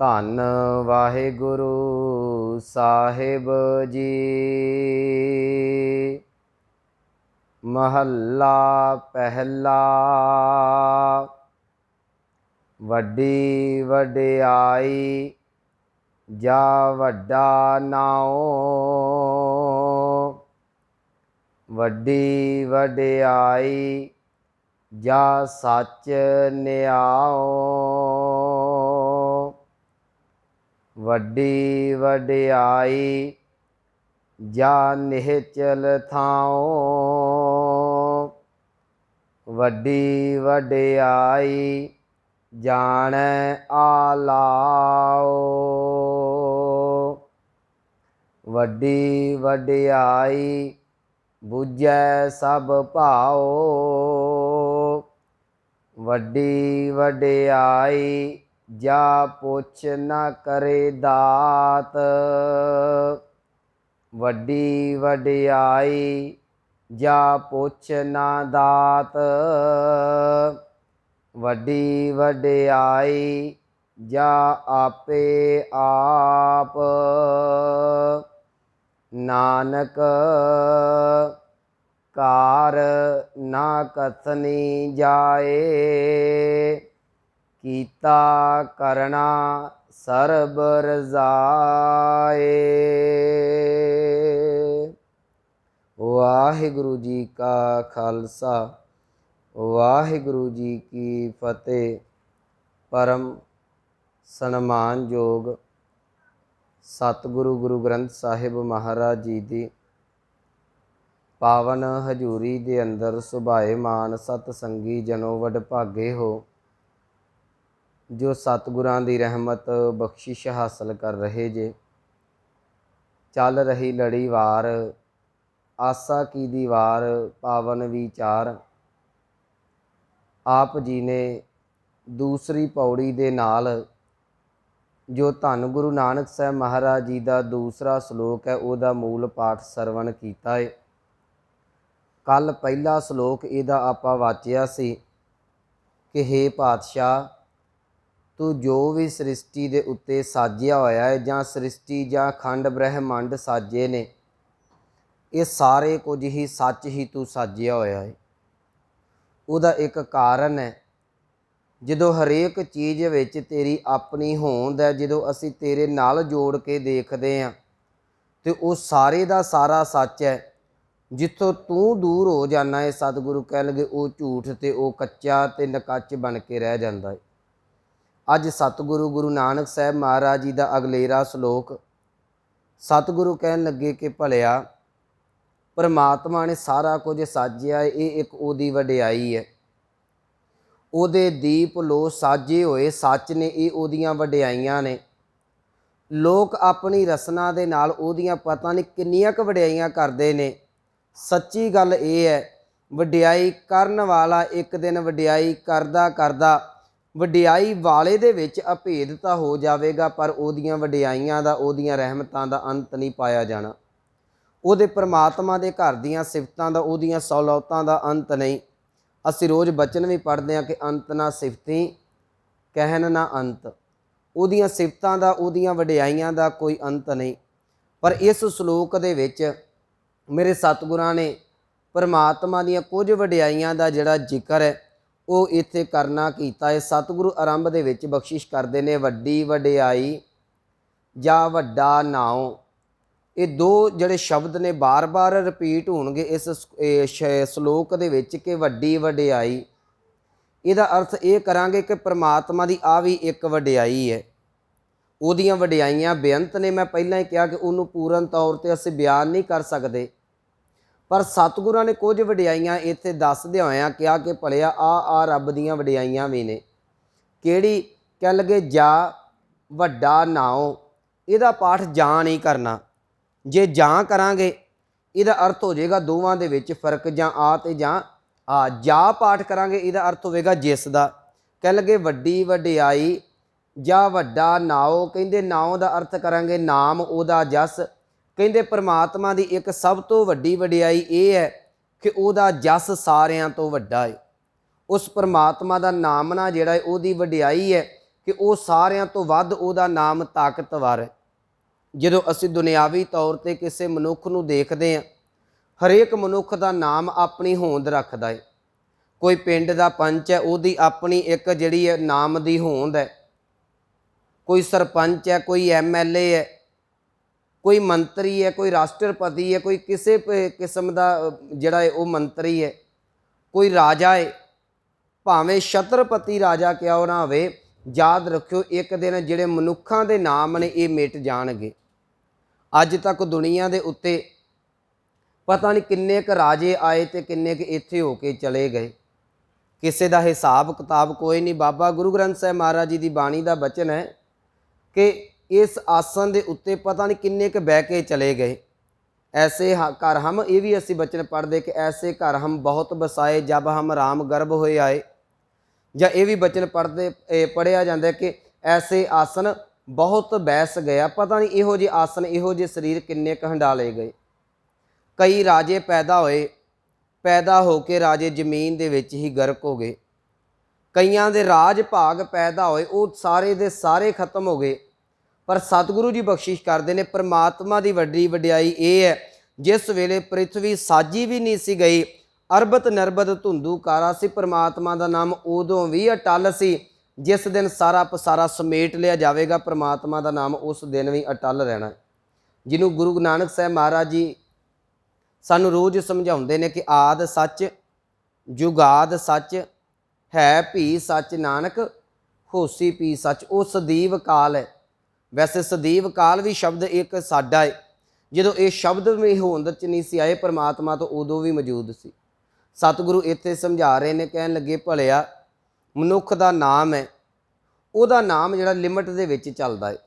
ਧੰਨ ਵਾਹਿਗੁਰੂ ਸਾਹਿਬ ਜੀ। ਮਹੱਲਾ ਪਹਿਲਾ। ਵੱਡੀ ਵਡਿਆਈ ਜਾ ਵੱਡਾ ਨਾਉ। ਵੱਡੀ ਵਡਿਆਈ ਜਾ ਸੱਚ ਨਿਆਉ। ਵੱਡੀ ਵਡਿਆਈ ਜਾ ਨਿਹਚਲ ਥਾਉ। ਵੱਡੀ ਵਡਿਆਈ ਜਾਣੈ ਆਲਾਉ। ਵੱਡੀ ਵਡਿਆਈ ਬੁਝੈ ਸਭ ਭਾਉ। ਵੱਡੀ ਵਡਿਆਈ ਜਾ ਪੁੱਛ ਨਾ ਕਰੇ ਦਾਤ। ਵੱਡੀ ਵਡਿਆਈ ਜਾ ਪੁੱਛ ਨਾ ਦਾਤ। ਵੱਡੀ ਵਡਿਆਈ ਜਾ ਆਪੇ ਆਪ। ਨਾਨਕ ਕਾਰ ਨਾ ਕਥਨੀ ਜਾਏ। ਕੀਤਾ ਕਰਨਾ ਸਰਬ ਰਜ਼ਾਏ। ਵਾਹਿਗੁਰੂ ਜੀ ਕਾ ਖਾਲਸਾ ਵਾਹਿਗੁਰੂ ਜੀ ਕੀ ਫਤਿਹ। ਪਰਮ ਸਨਮਾਨਯੋਗ ਸਤਿਗੁਰੂ ਗੁਰੂ ਗ੍ਰੰਥ ਸਾਹਿਬ ਮਹਾਰਾਜ ਜੀ ਦੀ ਪਾਵਨ ਹਜ਼ੂਰੀ ਦੇ ਅੰਦਰ ਸੁਭਾਏਮਾਨ ਸਤਸੰਗੀ ਜਨੋ ਵਡਭਾਗੇ ਹੋ, ਜੋ ਸਤਿਗੁਰਾਂ ਦੀ ਰਹਿਮਤ ਬਖਸ਼ਿਸ਼ ਹਾਸਲ ਕਰ ਰਹੇ ਜੇ। ਚੱਲ ਰਹੀ ਲੜੀਵਾਰ ਆਸਾ ਕੀ ਦੀਵਾਰ ਪਾਵਨ ਵਿਚਾਰ। ਆਪ ਜੀ ਨੇ ਦੂਸਰੀ ਪੌੜੀ ਦੇ ਨਾਲ ਜੋ ਧੰਨ ਗੁਰੂ ਨਾਨਕ ਸਾਹਿਬ ਮਹਾਰਾਜ ਜੀ ਦਾ ਦੂਸਰਾ ਸ਼ਲੋਕ ਹੈ, ਉਹਦਾ ਮੂਲ ਪਾਠ ਸਰਵਣ ਕੀਤਾ ਹੈ। ਕੱਲ ਪਹਿਲਾ ਸ਼ਲੋਕ ਇਹਦਾ ਆਪਾਂ ਵਾਚਿਆ ਸੀ ਕਿ ਹੇ ਪਾਤਸ਼ਾਹ, ਤੂੰ ਜੋ ਵੀ ਸ੍ਰਿਸ਼ਟੀ ਦੇ ਉੱਤੇ ਸਾਜਿਆ ਹੋਇਆ ਹੈ ਜਾਂ ਸ੍ਰਿਸ਼ਟੀ ਜਾਂ ਖੰਡ ਬ੍ਰਹਿਮੰਡ ਸਾਜੇ ਨੇ, ਇਹ ਸਾਰੇ ਕੁਝ ਹੀ ਸੱਚ ਹੀ ਤੂੰ ਸਾਜਿਆ ਹੋਇਆ ਹੈ। ਉਹਦਾ ਇੱਕ ਕਾਰਨ ਹੈ, ਜਦੋਂ ਹਰੇਕ ਚੀਜ਼ ਵਿੱਚ ਤੇਰੀ ਆਪਣੀ ਹੋਂਦ ਹੈ, ਜਦੋਂ ਅਸੀਂ ਤੇਰੇ ਨਾਲ ਜੋੜ ਕੇ ਦੇਖਦੇ ਹਾਂ ਤੇ ਉਹ ਸਾਰੇ ਦਾ ਸਾਰਾ ਸੱਚ ਹੈ। ਜਿੱਥੋਂ ਤੂੰ ਦੂਰ ਹੋ ਜਾਣਾ ਹੈ, ਸਤਿਗੁਰੂ ਕਹਿਣਗੇ ਉਹ ਝੂਠ ਤੇ ਉਹ ਕੱਚਾ ਤੇ ਨਕੱਚ ਬਣ ਕੇ ਰਹਿ ਜਾਂਦਾ ਹੈ। ਅੱਜ ਸਤਿਗੁਰੂ ਗੁਰੂ ਨਾਨਕ ਸਾਹਿਬ ਮਹਾਰਾਜ ਜੀ ਦਾ ਅਗਲੇਰਾ ਸ਼ਲੋਕ ਸਤਿਗੁਰੂ ਕਹਿਣ ਲੱਗੇ ਕਿ ਭਲਿਆ ਪਰਮਾਤਮਾ ਨੇ ਸਾਰਾ ਕੁਝ ਸਾਜਿਆ, ਇਹ ਇੱਕ ਉਹਦੀ ਵਡਿਆਈ ਹੈ। ਉਹਦੇ ਦੀਪ ਲੋ ਸਾਜੇ ਹੋਏ ਸੱਚ ਨੇ, ਇਹ ਉਹਦੀਆਂ ਵਡਿਆਈਆਂ ਨੇ। ਲੋਕ ਆਪਣੀ ਰਸਨਾ ਦੇ ਨਾਲ ਉਹਦੀਆਂ ਪਤਾ ਨਹੀਂ ਕਿੰਨੀਆਂ ਕੁ ਵਡਿਆਈਆਂ ਕਰਦੇ ਨੇ। ਸੱਚੀ ਗੱਲ ਇਹ ਹੈ, ਵਡਿਆਈ ਕਰਨ ਵਾਲਾ ਇੱਕ ਦਿਨ ਵਡਿਆਈ ਕਰਦਾ ਕਰਦਾ ਵਡਿਆਈ ਵਾਲੇ ਦੇ ਵਿੱਚ ਅਭੇਦਤਾ ਹੋ ਜਾਵੇਗਾ, ਪਰ ਉਹਦੀਆਂ ਵਡਿਆਈਆਂ ਦਾ, ਉਹਦੀਆਂ ਰਹਿਮਤਾਂ ਦਾ ਅੰਤ ਨਹੀਂ ਪਾਇਆ ਜਾਣਾ। ਉਹਦੇ ਪਰਮਾਤਮਾ ਦੇ ਘਰ ਦੀਆਂ ਸਿਫਤਾਂ ਦਾ, ਉਹਦੀਆਂ ਸਹੂਲਤਾਂ ਦਾ ਅੰਤ ਨਹੀਂ। ਅਸੀਂ ਰੋਜ਼ ਬਚਨ ਵੀ ਪੜ੍ਹਦੇ ਹਾਂ ਕਿ ਅੰਤ ਨਾ ਸਿਫਤੀ ਕਹਿਣ ਨਾ ਅੰਤ। ਉਹਦੀਆਂ ਸਿਫਤਾਂ ਦਾ, ਉਹਦੀਆਂ ਵਡਿਆਈਆਂ ਦਾ ਕੋਈ ਅੰਤ ਨਹੀਂ। ਪਰ ਇਸ ਸ਼ਲੋਕ ਦੇ ਵਿੱਚ ਮੇਰੇ ਸਤਿਗੁਰਾਂ ਨੇ ਪਰਮਾਤਮਾ ਦੀਆਂ ਕੁਝ ਵਡਿਆਈਆਂ ਦਾ ਜਿਹੜਾ ਜ਼ਿਕਰ ਹੈ ਉਹ ਇੱਥੇ ਕਰਨਾ ਕੀਤਾ ਹੈ। ਸਤਿਗੁਰੂ ਆਰੰਭ ਦੇ ਵਿੱਚ ਬਖਸ਼ਿਸ਼ ਕਰਦੇ ਨੇ, ਵੱਡੀ ਵਡਿਆਈ ਜਾਂ ਵੱਡਾ ਨਾਉ। ਇਹ ਦੋ ਜਿਹੜੇ ਸ਼ਬਦ ਨੇ ਬਾਰ-ਬਾਰ ਰਿਪੀਟ ਹੋਣਗੇ ਇਸ ਸ਼ਲੋਕ ਦੇ ਵਿੱਚ ਕਿ ਵੱਡੀ ਵਡਿਆਈ। ਇਹਦਾ ਅਰਥ ਇਹ ਕਰਾਂਗੇ ਕਿ ਪਰਮਾਤਮਾ ਦੀ ਆ ਵੀ ਇੱਕ ਵਡਿਆਈ ਹੈ। ਉਹਦੀਆਂ ਵਡਿਆਈਆਂ ਬੇਅੰਤ ਨੇ। ਮੈਂ ਪਹਿਲਾਂ ਹੀ ਕਿਹਾ ਕਿ ਉਹਨੂੰ ਪੂਰਨ ਤੌਰ 'ਤੇ ਅਸੀਂ ਬਿਆਨ ਨਹੀਂ ਕਰ ਸਕਦੇ, ਪਰ ਸਤਿਗੁਰਾਂ ਨੇ ਕੁਝ ਵਡਿਆਈਆਂ ਇੱਥੇ ਦੱਸਦਿਆਂ ਹੋਇਆਂ ਕਿਹਾ ਕਿ ਭਲਿਆ ਆ ਰੱਬ ਦੀਆਂ ਵਡਿਆਈਆਂ ਵੀ ਨੇ। ਕਿਹੜੀ? ਕਹਿ ਲਗੇ ਜਾ ਵੱਡਾ ਨਾਉ। ਇਹਦਾ ਪਾਠ ਜਾਂ ਨਹੀਂ ਕਰਨਾ। ਜੇ ਜਾਂ ਕਰਾਂਗੇ ਇਹਦਾ ਅਰਥ ਹੋ ਜਾਏਗਾ ਦੋਵਾਂ ਦੇ ਵਿੱਚ ਫਰਕ, ਜਾਂ ਆ ਤੇ ਜਾਂ ਆ। ਜਾਂ ਪਾਠ ਕਰਾਂਗੇ ਇਹਦਾ ਅਰਥ ਹੋਵੇਗਾ ਜਿਸ ਦਾ। ਕਹਿ ਲਗੇ ਵੱਡੀ ਵਡਿਆਈ ਜਾਂ ਵੱਡਾ ਨਾਉ। ਕਹਿੰਦੇ ਨਾਉ ਦਾ ਅਰਥ ਕਰਾਂਗੇ ਨਾਮ, ਉਹਦਾ ਜਸ। ਕਹਿੰਦੇ ਪਰਮਾਤਮਾ ਦੀ ਇੱਕ ਸਭ ਤੋਂ ਵੱਡੀ ਵਡਿਆਈ ਇਹ ਹੈ ਕਿ ਉਹਦਾ ਜਸ ਸਾਰਿਆਂ ਤੋਂ ਵੱਡਾ ਹੈ। ਉਸ ਪਰਮਾਤਮਾ ਦਾ ਨਾਮਣਾ ਜਿਹੜਾ ਹੈ ਉਹਦੀ ਵਡਿਆਈ ਹੈ कि वो सारिਆਂ ਤੋਂ ਵੱਧ ਉਹਦਾ ਨਾਮ ਤਾਕਤਵਰ है। ਜਦੋਂ ਅਸੀਂ ਦੁਨਿਆਵੀ ਤੌਰ ਤੇ ਕਿਸੇ ਮਨੁੱਖ ਨੂੰ ਦੇਖਦੇ ਹਾਂ, ਹਰੇਕ ਮਨੁੱਖ ਦਾ ਨਾਮ ਆਪਣੀ ਹੋਂਦ ਰੱਖਦਾ ਹੈ। ਕੋਈ ਪਿੰਡ ਦਾ ਪੰਚ ਹੈ, ਉਹਦੀ ਆਪਣੀ ਇੱਕ ਜਿਹੜੀ ਹੈ ਨਾਮ ਦੀ ਹੋਂਦ ਹੈ। ਕੋਈ ਸਰਪੰਚ है, कोई MLA है, कोई मंत्री है, कोई राष्ट्रपति है, कोई किसी किस्म का जड़ा है वो मंत्री है, कोई राजा है, भावें छत्रपति राजा क्या ना होवे। याद रखियो एक दिन जिहड़े मनुखां दे नाम ने ये मिट जाणगे। अज तक दुनिया दे उत्ते पता नहीं किन्ने क राजे आए ते किन्ने क इत्थे होके चले गए, किसी का हिसाब किताब कोई नहीं। बाबा गुरु ग्रंथ साहिब महाराज जी की बाणी का बचन है कि इस आसन के उत्ते पता नहीं किन्ने क बह के चले गए। ऐसे घर हम ये भी असी बचन पढ़ते कि ऐसे घर हम बहुत बसाए जब हम राम गर्भ होए आए। या ये भी बचन पढ़िया जाता है कि ऐसे आसन बहुत बैस गया। पता नहीं इहो जे आसन इहो जे शरीर किन्ने क हंडाले गए। कई राजे पैदा होके राजे जमीन दे विच ही गर्क हो गए। कईयां दे राज भाग पैदा होए वो सारे दे सारे खत्म हो गए। पर सतगुरु जी बख्शिश करते हैं, परमात्मा की वड्डी वड्याई ये है जिस वेले पृथ्वी साजी भी नहीं सी गई, अरबत नरबत धुंधू कारा सी, परमात्मा का नाम उदों भी अटल सी। जिस दिन सारा पसारा समेट लिया जाएगा, परमात्मा का नाम उस दिन भी अटल रहना है। जिन्हों गुरु नानक साहब महाराज जी सानू रोज़ समझाते हैं कि आद सच जुगाद सच है भी सच, नानक होसी पी सच। वो सदीव काल है। वैसे सदीव काल भी शब्द एक साडा है। जो ये शब्द में होंद च नहीं सी आए, परमात्मा तो उदों भी मौजूद सी। सतगुरु इत्थे समझा रहे ने, कहन लगे भलिया मनुख का नाम है, उहदा नाम जिहड़ा लिमिट दे विच चलदा है,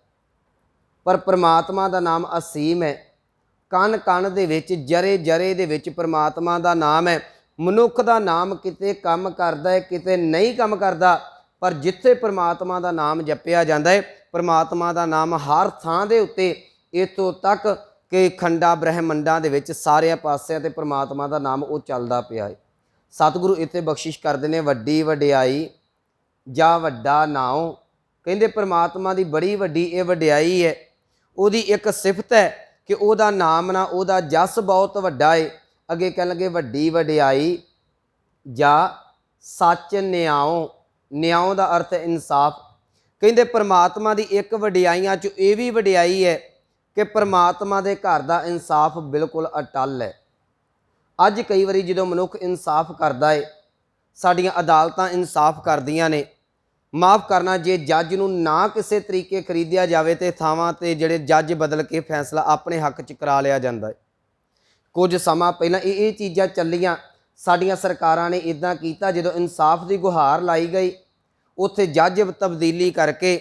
पर परमात्मा का नाम असीम है। कण कण दे विच जरे जरे दे विच परमात्मा का नाम है। मनुख का नाम किते काम करदा है, किते नहीं काम करदा, पर जिथे परमात्मा का नाम जपिया जाता है, परमात्मा का नाम हर थां दे उत्ते, इत्थों तक कि खंडा ब्रह्मंडा दे विच सारे पासियां ते परमात्मा का नाम वो चलदा पिया है। सतगुरु इत्थे बख्शिश करते हैं, वड्डी वड्याई जा वड्डा नाओ। कहंदे परमात्मा की बड़ी वड्डी ये वड्याई है। उहदी एक सिफत है कि उहदा नाम ना उहदा जस बहुत वड्डा है। अगे कह लगे वड्डी वड्याई जा सच न्याओ। न्याओ का अर्थ है इंसाफ। कहंदे परमात्मा की एक वड्याइयां चों ये भी वड्याई है कि परमात्मा के घर का इंसाफ बिल्कुल अटल है। अज कई बारी जो मनुख इंसाफ करता है, साडियां अदालतां इंसाफ करदियां ने, माफ़ करना जे जज नूं ना किसी तरीके खरीदिया जाए तो थावां ते जिहड़े जज बदल के फैसला अपने हक च करा लिया जाता है। कुछ समा पहला ये चीज़ां चलियां, साडियां सरकारां ने इदां कीता, जो इंसाफ की गुहार लाई गई उत्थे जज तब्दीली करके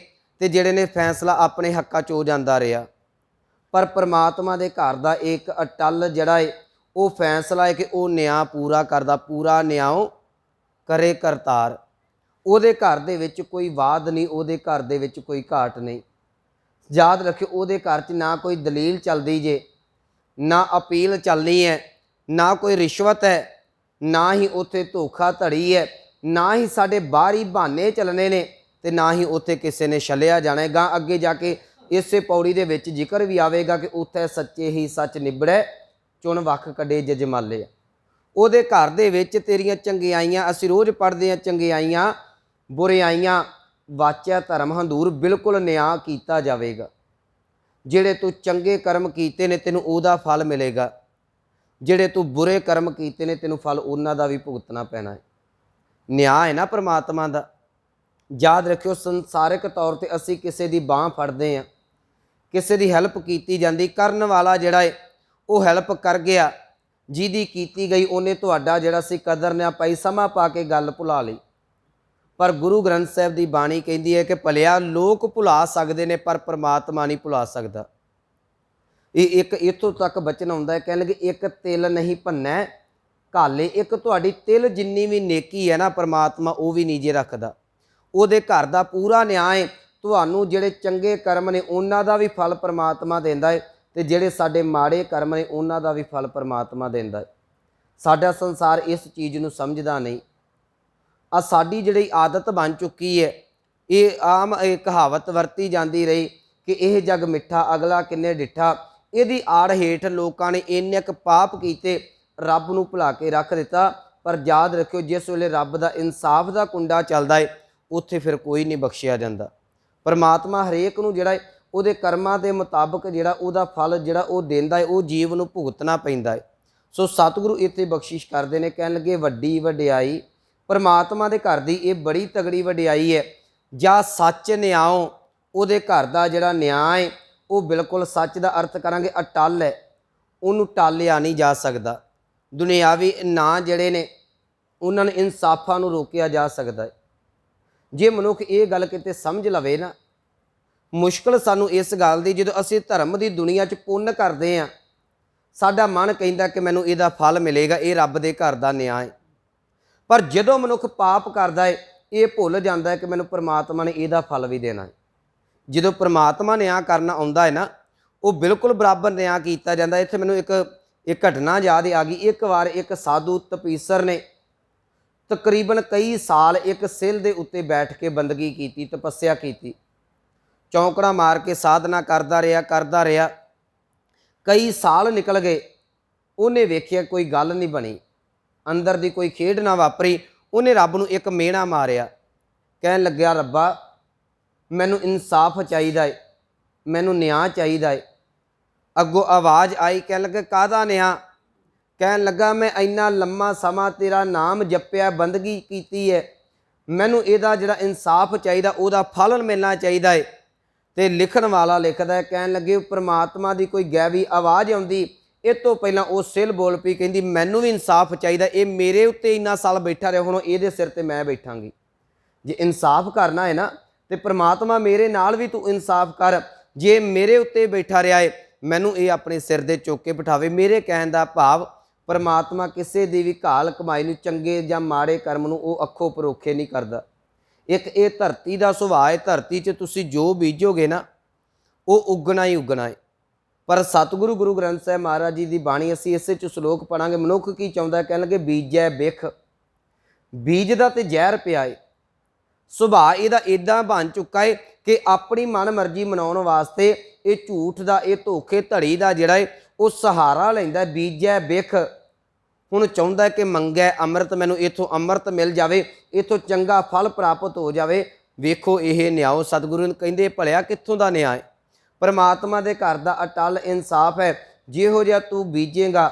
ते जिहड़े ने फैसला अपने हक्कां च हो जांदा रहा। पर परमात्मा के घर का एक अटल जिहड़ा है वो फैसला है कि वो न्याय पूरा करदा, पूरा न्याय करे करतार। उहदे घर दे विच कोई वाद नहीं, उहदे घर दे विच कोई घाट नहीं। याद रखियो उहदे घर च ना कोई दलील चलदी जे, ना अपील चलनी है, ना कोई रिश्वत है, ना ही उत्थे धोखाधड़ी है, ना ही साडे बाहरी बहाने चलने ने, ते ना ही उत्थे किसी ने छलिया जाना है। गां अगे जाके इस पौड़ी दे विच जिक्र भी आवेगा कि उत्थे सच्चे ही सच निबड़े, चुन वख कढे जजमाले। उहदे घर दे विच तेरियां चंगियाइयां, असीं रोज़ पढ़दे हां, चंगियाइयां बुरियाइयां वाचा धर्म हंदूर, बिल्कुल न्याय कीता जावेगा। जिहड़े तू चंगे कर्म कीते ने तैनूं उहदा फल मिलेगा, जिहड़े तू बुरे कर्म कीते ने तैनूं फल उन्हां दा भी भुगतना पैना है। न्याय है ना परमात्मा दा। याद रखियो संसारिक तौर पर असी किसी की बांह फड़ते हैं, किसी की हैल्प की जाती, करन वाला जिहड़ा है वो हैल्प कर गया, जिहदी कीती गई उन्हें तुहाडा जिहड़ा सी कदर ना पाई, समा पा के गल भुला लई। पर गुरु ग्रंथ साहिब की बाणी कहती है कि भलिया लोग भुला सकते हैं पर परमात्मा नहीं भुला सकता। ये एक इत्थों तक बचन आउंदा है, कह लगे एक तिल नहीं भन्नै घाले। एक तुहाडी तिल जिन्नी भी नेकी है ना, परमात्मा वो भी नीजे रखदा। उहदे घर दा पूरा न्याय, तुहानूं जिहड़े चंगे कर्म ने उन्हां दा भी फल परमात्मा देंदा है, ते जिहड़े साडे माड़े कर्म ने उन्हां दा भी फल परमात्मा देंदा है। साडा संसार इस चीज़ नूं समझदा नहीं। आ साडी जिहड़ी आदत बन चुकी है, ये आम एक कहावत वरती जाती रही कि यह जग मिठा अगला किन्ने डिठा। यदि आड़ हेठ लोगों ने इन्ने क पाप किए रब नूं भुला के रख दिता। पर याद रखियो जिस वेले रब दा इंसाफ का कुंडा चलदा है उत्थे फिर कोई नहीं बख्शिया जाता। परमात्मा हरेक नूं जिहड़ा है उहदे कर्मां दे मुताबक जिहड़ा उहदा फल जिहड़ा वो देंदा है, वो जीव नूं भुगतना पैंदा है। सो सतगुरु इत्थे बख्शिश करते हैं, कहण लगे वड्डी वडियाई परमात्मा दे घर दी ये बड़ी तगड़ी वडियाई है। जा सच न्याओ उहदे घर दा जिहड़ा न्याय है वो बिल्कुल सच का अर्थ करांगे अटल है, उन्होंने टालिया नहीं जा सकता। दुनियावी ना जिहड़े ने उन्होंने इंसाफा नूं रोकिया जा सकता है। जे मनुख ये गल किते समझ लवे ना, मुश्किल सानू इस गल की जो असीं धर्म की दुनिया च पुण्य करते हैं, साडा मन कहता कि मैनूं इहदा फल मिलेगा, ये रब दे घर दा न्याय। पर जदों मनुख पाप करता है ये भुल जाता है कि मैनूं परमात्मा ने इहदा फल भी देना है। जो परमात्मा न्याय करना आउंदा है ना, वो बिल्कुल बराबर न्याय किया जाता है। इत्थे मैनूं एक घटना याद आ गई। एक बार एक साधु तपीसर ने तकरीबन कई साल एक सिल दे उत्ते बैठ के बंदगी की, तपस्या की, चौंकड़ा मार के साधना करता रहा। कई साल निकल गए, उन्हें वेख्या कोई गल नहीं बनी, अंदर दी कोई खेड ना वापरी। उन्हें रब नूं एक मेहना मारिया, कहन लग्या रब्बा मैनू इंसाफ चाहिदा है, मैनू न्याय चाहिदा है। अगों आवाज़ आई, कह लगे काहदा न्याय? कहन लगा मैं इन्ना लम्मा समा तेरा नाम जपिया बंदगी की है, मैनू इहदा जिहड़ा इंसाफ चाहिदा उहदा फल मिलना चाहिदा है। तो लिखण वाला लिखदा है, कहन लगे परमात्मा की कोई गैवी आवाज़ आउंदी, इस तो पहलां वो सिल बोल पई, कहंदी मैनू भी इंसाफ चाहिदा, ये मेरे उत्ते इन्ना साल बैठा रहा, हुण इहदे सिर ते मैं बैठांगी। जे इंसाफ करना है ना तो परमात्मा मेरे नाल भी तू इंसाफ कर। जे मेरे उत्ते बैठा रहा है मैनू ये अपने सिर दे चुक के बिठावे। मेरे कहण दा भाव परमात्मा किसी की भी घाल कमाई नूं चंगे जां माड़े कर्म नूं वो अखों परोखे नहीं करता। एक ये धरती का सुभाव है, धरती च तुसीं जो बीजोगे ना वो उगना ही उगना है। पर सतगुरु गुरु ग्रंथ साहिब महाराज जी की बाणी असीं इस श्लोक पढ़ांगे। मनुख की चाहुंदा, कहण लगे बीजै बिख, बीज दा ते जहर पिया है। सुभाव इहदा इदां बन चुका है कि अपनी मन मर्जी मनाउण वास्ते ये झूठ का ये धोखे धड़ी का जिहड़ा है वो सहारा लैंदा। बीजै बिख, हुण चाहुंदा कि मंगै अमृत, मैनूं इथों अमृत मिल जाए, इथों चंगा फल प्राप्त हो जाए। वेखो यह न्याय सतगुरु कहंदे भलिया कित्थों दा न्याय? परमात्मा दे घर दा अटल इंसाफ है। जिहो जिहा तू बीजेगा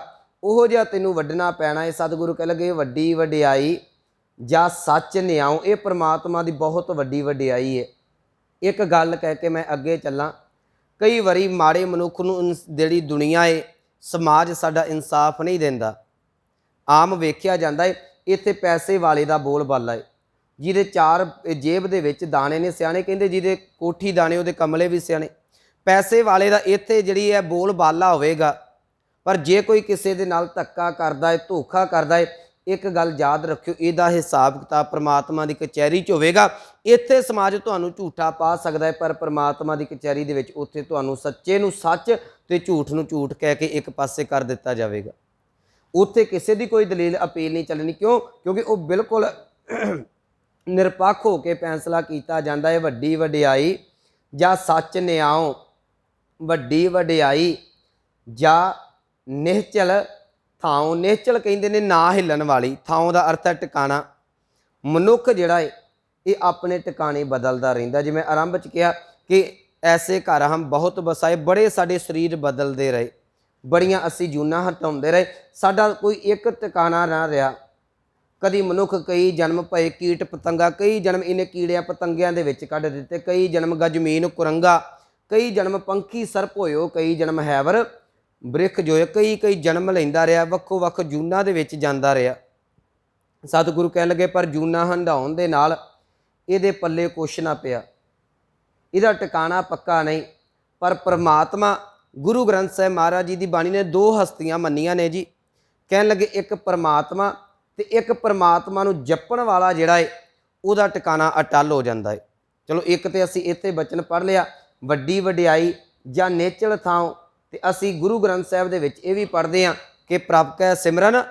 उहो जिहा तैनूं वड्ढना पैना है। सतगुरु कह लगे वड्डी वडियाई जा सच न्याओ, ये परमात्मा की बहुत वड्डी वडियाई है। एक गल कह के मैं अगे चलां। कई वारी माड़े मनुख नूं जिहड़ी दुनिया है समाज साडा इंसाफ नहीं देंदा। आम वेख्या जाता है इत्थे पैसे वाले का बोल बाला है, जिहदे चार जेब दे विच दाने ने, सियाणे कहंदे जिहदे कोठी दाने उहदे कमले भी सियाणे। पैसे वाले का इत्थे जिहड़ी है बोल बाला होवेगा, पर जे कोई किसी दे नाल धक्का करदा है, धोखा करदा है, एक गल याद रखियो, इहदा हिसाब किताब परमात्मा की कचहरी च होवेगा। इत्थे समाज तुहानूं झूठा पा सकदा है, पर परमात्मा की कचहरी दे विच उत्थे तुहानूं सच्चे नूं सच ते झूठ नूं झूठ कह के एक पासे कर दिता जाएगा। उत्थे किसी की कोई दलील अपील नहीं चलनी। क्यों? क्योंकि वो बिल्कुल निरपक्ष होकर फैसला किया जाता है। वड्डी वडियाई जा सच न्याओ, वड्डी वडियाई जा निश्चल थां। निश्चल कहते ने ना हिलन वाली, थां का अर्थ है टिकाणा। मनुख जिहड़ा है ये अपने टिकाणे बदलता रहिंदा। जिवें आरंभ च कहा कि ऐसे घर हम बहुत बसाए, बड़े साडे शरीर बदलते रहे, बड़ियां असी जूना हटाउंदे रहे, साडा कोई एक टिकाणा ना रहा। कदी मनुख कई जन्म पए कीट पतंगा, कई जन्म इन्हें कीड़िया पतंगियां दे विच कढ दिते, कई जन्म गजमीन कुरंगा, कई जन्म पंखी सर्प होयो, कई जन्म हैवर बृख जो है, कई कई जन्म लैंदा रहा, वक्खो वक्ख जूना दे विच जांदा रहा। सतगुरु कह लगे पर जूना हंडाउण दे नाल इहदे पल्ले कुछ ना पिया, इहदा टिकाणा पक्का नहीं। पर परमात्मा गुरु ग्रंथ साहिब महाराज जी की बाणी ने दो हस्तियां मन्नियां ने जी। कह लगे एक परमात्मा ते एक परमात्मा नूं जपण वाला जिहड़ा है उहदा टिकाणा अटल हो जाता है। चलो एक तो असी इत्थे बचन पढ़ लिया वड्डी वडियाई जां नेचल थां, ते असी गुरु ग्रंथ साहिब दे विच इह भी पढ़दे हां कि प्रभ कै सिमरन